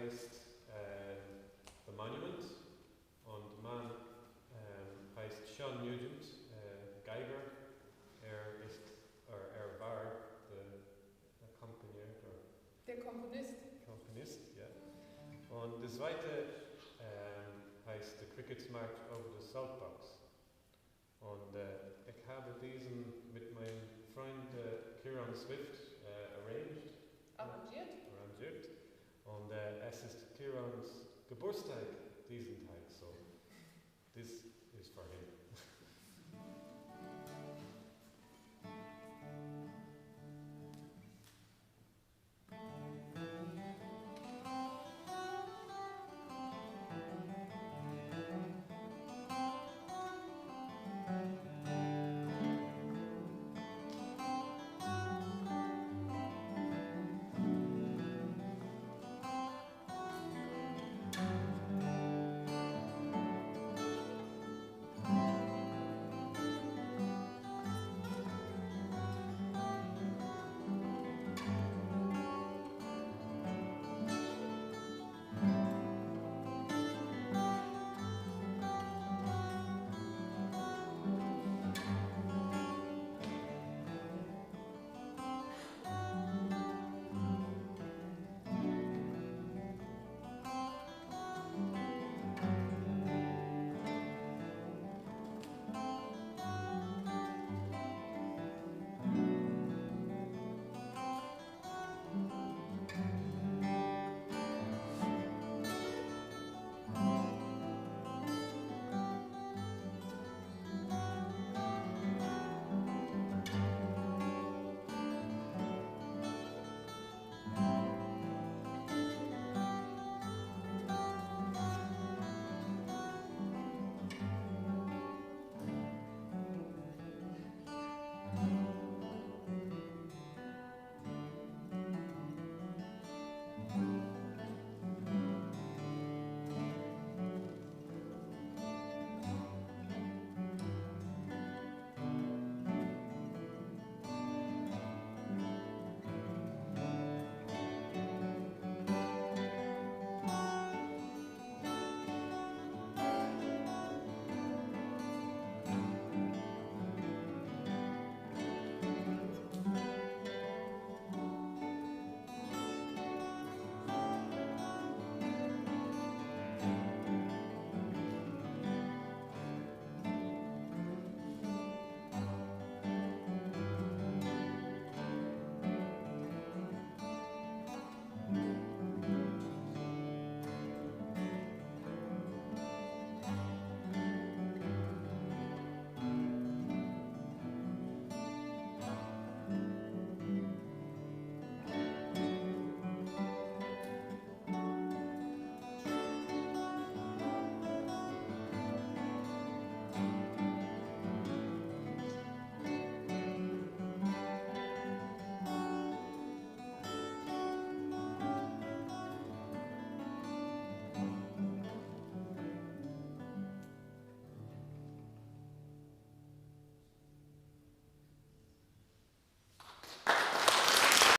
heißt The Monument und der Mann heißt Sean Nugent, Geiger. Er war der Komponist, ja. Und das zweite heißt The Cricket's March over the Saltbox. Und ich habe diesen mit meinem Freund Kieran Swift arrangiert. Und es ist Kierans Geburtstag diesen Tag.